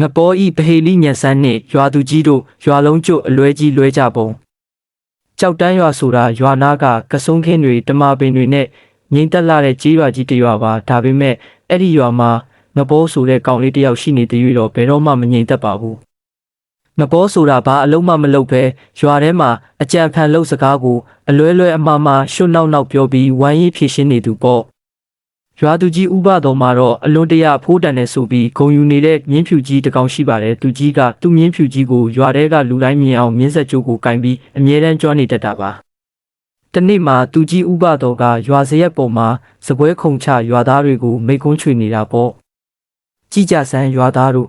ငပေါ်ဤပဟေလိညံဆန်းနှင့်ရွာသူကြီးတို့ရွာလုံးကျွတ်အလွဲကြီးလွဲကြပုံကြောက်တန်းရွာဆိုတာရွာနာကကဆုံခင်းတွေတမာပင်တွေနဲ့ငိမ့်တက်လာတဲ့ကြေးရွာကြီးတစ်ရွာပါဒါပေမဲ့အဲ့ဒီရွာမှာငပေါ်ဆိုတဲ့ကောင်လေးတစ်ယောက်ရှိနေတဲ့၍တော့ဘယ်တော့မှမငိမ့်သက်ပါဘူးငပေါ်ဆိုတာဘာအလုံးမမလုပ်ပဲရွာထဲမှာအကြံဖန်လို့စကားကိုအလွဲလွဲအမှားမှာရှွတ်နောက်ပြောပြီးဝိုင်းရေးဖြည့်ရှင်းနေသူပေါ့ရွာသူကြီးဥပတော်မှာတော့အလွန်တရာဖိုးတန်နေဆိုပြီးဂုံယူနေတဲ့မြင်းဖြူကြီးတကောင်ရှိပါတယ်သူကြီးကသူ့မြင်းဖြူကြီးကိုရွာထဲကလူတိုင်းမြင်အောင်မြင်းဆက်ကြိုးကိုကင်ပြီးအမြဲတမ်းကြွနေတတ်တာပါတနေ့မှာသူကြီးဥပတော်ကရွာစရက်ပေါ်မှာစပွဲခုံချရွာသားတွေကိုမိကုန်းချွေနေတာပေါ့ကြည်ကြဆန်းရွာသားတို့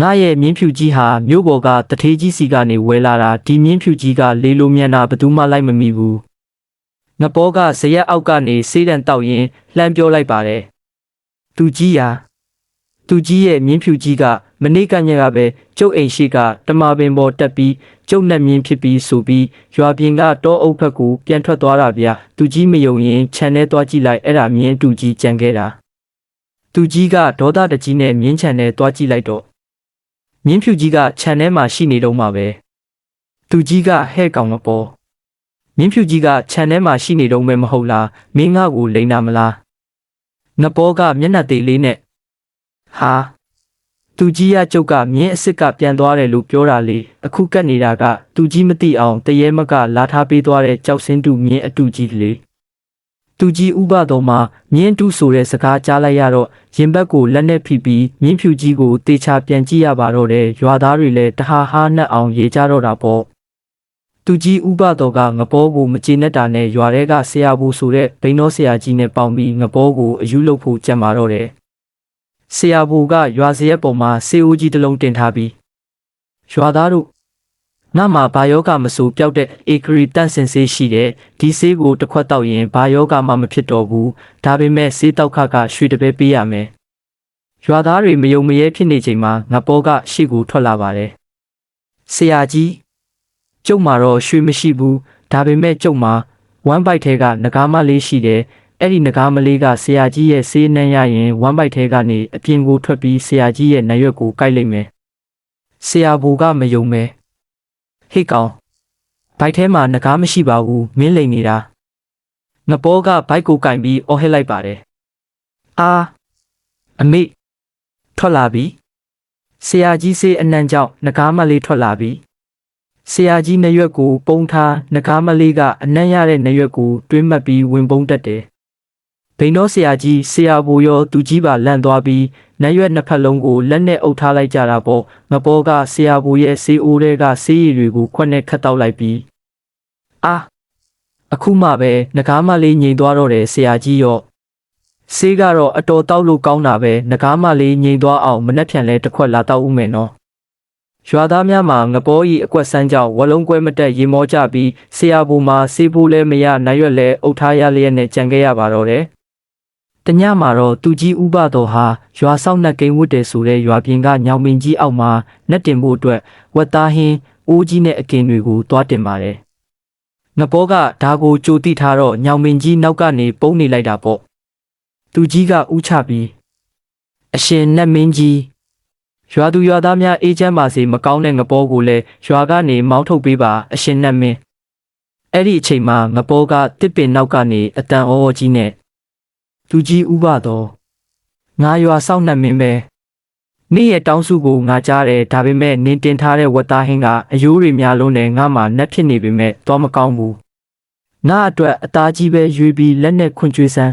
ငါရဲ့မြင်းဖြူကြီးဟာမြို့ပေါ်ကတထေးကြီးစီကနေဝဲလာတာဒီမြင်းဖြူကြီးကလေလိုမြန်တာဘသူမှလိုက်မမိဘူးငပေါ်ကဇရက်အောက်ကနေစေးတံတောက်ရင်လှမ်းပြောလိုက်ပါတယ်သူကြီးရဲ့မြင်းဖြူကြီးကမနေ့ကညကပဲကျုပ်အိမ်ရှိကတမာပင်ပေါ်တက်ပြီးကျုပ်နဲ့မြင်းဖြစ်ပြီးဆိုပြီးရွာပြင်ကတောအုပ်ဘက်ကိုပြန်ထွက်သွားတာဗျာသူကြီးမယုံရင်ခြံထဲသွားကြည့်လိုက်အဲ့ဒါမြင်းတူကြီးကြံခဲ့တာသူကြီးကဒေါသတကြီးနဲ့မြင်းခြံထဲသွားကြည့်လိုက်တော့မြင်းဖြူကြီးကခြံထဲမှာရှိနေတော့မှာပဲသူကြီးကဟဲ့ကောင်မပေါ်မြင်းဖြူကြီးကခြံထဲမှာရှိနေတော့မယ်မဟုတ်လားမင်းငါ့ကိုလိန်တာမလားငပေါ်ကမျက်နှာသေးလေးနဲ့ဟာသူကြီးရကျုပ်ကမြင်းအစ်စ်ကပြန်သွားတယ်လို့ပြောတာလေအခုကတ်နေတာကသူကြီးမသိအောင်တရေမကလာထားပေးသွားတဲ့ကြောက်စင်းတူမြင်းအတူကြီးလေသူကြီးဥပတော်မှာမြင်းတူဆိုတဲ့စကားကြားလိုက်ရတော့ရင်ဘက်ကိုလက်နဲ့ဖိပြီးမြင်းဖြူကြီးကိုတေချာပြန်ကြည့်ရပါတော့တယ်ရွာသားတွေလည်းတဟာဟာနှက်အောင်ရေးကြတော့တာပေါ့သူကြီးဥပတော်ကငပေါ်ကိုမကျေနပ်တာနဲ့ရွာထဲကဆရာဘူဆိုတဲ့ဘိန်းတော်ဆရာကြီးနဲ့ပေါင်းပြီးငပေါ်ကိုအယူလုပ်ဖို့ကြံပါတော့တယ်ဆရာဘူကရွာစရက်ပေါ်မှာဆေးအိုးကြီးတစ်လုံးတင်ထားပြီးရွာသားတို့ငါမှာဘာယောဂမဆိုပျောက်တဲ့အေဂရီတန့်စင်ဆေးရှိတဲ့ဒီဆေးကိုတစ်ခွက်တောက်ရင်ဘာယောဂမှမဖြစ်တော့ဘူးဒါပေမဲ့ဆေးတောက်ခကရွှေတပဲပေးရမယ်ရွာသားတွေမယုံမရဲဖြစ်နေချိန်မှာငပေါ်ကရှေ့ကိုထွက်လာပါတယ်ဆရာကြီးကျုပ်မှာတော့ရွှေမရှိဘူးဒါပေမဲ့ကျုပ်မှာဝမ်ဘိုက်ထဲကငကားမလေးရှိတယ်အဲ့ဒီငကားမလေးကဆရာကြီးရဲ့ဆေးနှမ်းရရင်ဝမ်ဘိုက်ထဲကနေအပြင်ကိုထွက်ပြီးဆရာကြီးရဲ့နရွက်ကိုကိုက်လိုက်မယ်ဆရာဘူကမယုံမဲဟေ့ကောင်ဘိုက်ထဲမှာငကားမရှိပါဘူးမင်းလိန်နေတာငပေါ်ကဘိုက်ကိုကိုင်ပြီးအော်ဟစ်လိုက်ပါတယ်အာအမေထွက်လာပြီဆရာကြီးဆေးအနှံ့ကြောင့်ငကားမလေးထွက်လာပြီဆရာကြီးနရွက်ကိုပုံထားငကားမလေးကအနံ့ရတဲ့နရွက်ကိုတွင်းမှတ်ပြီးဝင်ပုံးတက်တယ်ဘိန်းတော်ဆရာကြီးဆရာဘူရောသူကြီးပါလန့်သွားပြီးနရွက်နှစ်ဖက်လုံးကိုလက်နဲ့အုပ်ထားလိုက်ကြတာပေါ့ငပေါ်ကဆရာဘူရဲ့ဆေးအိုးတွေကဆေးရည်တွေကိုခွက်နဲ့ခတ်တောက်လိုက်ပြီးအာအခုမှပဲငကားမလေးငြိမ်သွားတော့တယ်ဆရာကြီးရောဆေးကတော့အတော်တောက်လို့ကောင်းတာပဲငကားမလေးငြိမ်သွားအောင်မနှက်ဖြန်လဲတစ်ခွက်လာတောက်ဦးမယ်နော်ရွာသားများမှာငပေါ်ဤအကွက်ဆန်းကြောင့်ဝလုံးကွဲမတက်ရေမောကြပြီးဆရာဘူမှာဆေးဖို့လဲမရနိုင်ရွက်လဲအုပ်ထားရလျက်နဲ့ကြံခဲ့ရပါတော့တယ်။တညမှာတော့သူကြီးဥပတော်ဟာရွာဆောင်နှက်ကိန်းဝတ်တယ်ဆိုတဲ့ရွာပြင်ကညောင်မင်းကြီးအောက်မှာနှက်တင်ဖို့အတွက်ဝက်သားဟင်းအိုးကြီးနဲ့အကင်တွေကိုတွားတင်ပါတယ်။ငပေါ်ကဒါကိုကြိုတိထားတော့ညောင်မင်းကြီးနောက်ကနေပုံနေလိုက်တာပေါ့။သူကြီးကဥချပြီးအရှင်နှက်မင်းကြီးရွာသူရွာသားများအေးချမ်းပါစေမကောင်းတဲ့ငပေါ်ကိုလည်းရွာကနေမောင်းထုတ်ပေးပါအရှင်နှက်မင်းအဲ့ဒီအချိန်မှာငပေါ်ကတစ်ပင်နောက်ကနေအတန်အော်ကြီးနဲ့သူကြီးဥပတော်ငါရွာဆောက်နှက်မင်းပဲနေ့ရဲ့တောင်းစုကိုငါကြားတယ်ဒါပေမဲ့နင်းတင်ထားတဲ့ဝက်သားဟင်းကအယိုးတွေများလုံးနဲ့ငါမှနှက်ဖြစ်နေပေမဲ့တော့မကောင်းဘူးငါအတွက်အသားကြီးပဲရွေးပြီးလက်နဲ့ခွန်ကျွေးစမ်း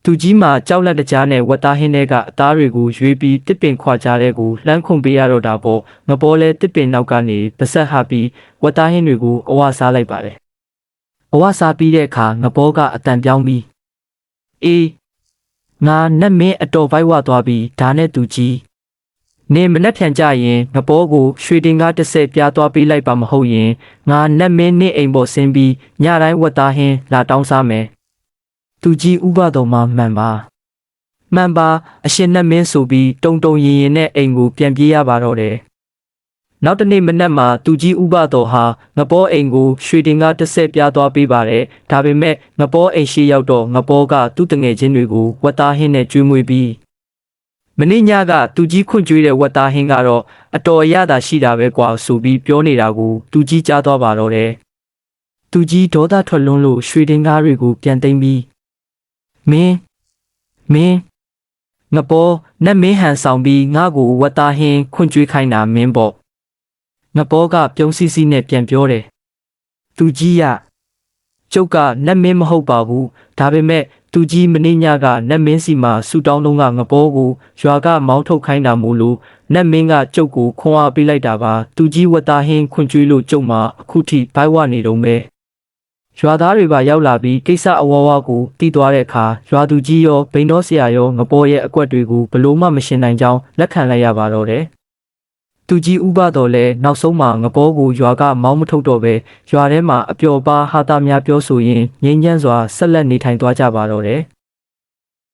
သူကြီးမှာကြောက်လက်တကြားနဲ့ဝက်သားဟင်းတွေကအသားတွေကိုရွေးပြီးတစ်ပင်ခွာကြားတဲ့ကိုလှမ်းခွန်ပေးရတော့တာပေါ့ငပေါ်လဲတစ်ပင်နောက်ကနေပဆက်ဟပြီးဝက်သားဟင်းတွေကိုအဝစားလိုက်ပါတယ်အဝစားပြီးတဲ့အခါငပေါ်ကအတန်ပြောင်းပြီးအေးငါနတ်မင်းအတော်ပိုက်ဝသွားပြီးဒါနဲ့သူကြီးနေမနှက်ဖြန်ကြရင်ငပေါ်ကိုရွှေတင်ကား30ပြားသွားပေးလိုက်ပါမဟုတ်ရင်ငါနတ်မင်းနေ့အိမ်ပေါ်ဆင်းပြီးညတိုင်းဝက်သားဟင်းလာတောင်းစားမယ်သူကြီးဥပတော်မှာမှန်ပါအရှင်နှက်မင်းဆိုပြီးတုံရင်နဲ့အိမ်ကိုပြန်ပြေးရပါတော့တယ်နောက်တနေ့မနက်မှာသူကြီးဥပတော်ဟာငပေါ်အိမ်ကိုရွှေတင်ကား30ပြားသွားပေးပါတယ်ဒါပေမဲ့ငပေါ်အိမ်ရှိရောက်တော့ငပေါ်ကသူ့တငယ်ချင်းတွေကိုဝက်သားဟင်းနဲ့ကျွေးမွေးပြီးမ နေ့ညကသူကြီးခွန့်ကြွေးတဲ့ဝက်သားဟင်းကတော့အတော်အရသာရှိတာပဲကွာဆိုပြီးပြောနေတာကိုသူကြီးကြားသွားပါတော့တယ်သူကြီးဒေါသထွက်လွန်းလို့ရွှေတင်ကားတွေကိုပြန်သိမ်းပြီးမင်းငပေါ်နတ်မင်းဟန်ဆောင်ပြီးငါ့ကိုဝက်သားဟင်းခွန့်ကြွေးခိုင်းတာမင်းပေါ့ငပေါ်ကပြုံးစီစီနဲ့ပြန်ပြောတယ်သူကြီးရကျုပ်ကနတ်မင်းမဟုတ်ပါဘူးဒါပေမဲ့သူကြီးမနေ့ညကနတ်မင်းစီမှာဆူတောင်းလုံးကငပေါ်ကိုရွာကမောင်းထုတ်ခိုင်းတာမို့လို့နတ်မင်းကကျုပ်ကိုခွန်အားပေးလိုက်တာပါသူကြီးဝက်သားဟင်းခွန့်ကြွေးလို့ကျုပ်မှာအခုထိဘိုက်ဝနေတော့မဲရွာသားတွေပါရောက်လာပြီးကိစ္စအဝဝကိုတီးသွားတဲ့အခါရွာသူကြီးရောဘိန်းတော်ဆရာရောငပေါ်ရဲ့အကွက်တွေကိုဘလို့မှမရှင်းနိုင်ကြောင်းလက်ခံလိုက်ရပါတော့တယ်သူကြီးဥပတော်လဲနောက်ဆုံးမှာငပေါ်ကိုရွာကမောင်းမထုတ်တော့ပဲရွာထဲမှာအပျော်ပါဟာတာများပြောဆိုရင်ငြိမ်းချမ်းစွာဆက်လက်နေထိုင်သွားကြပါတော့တယ်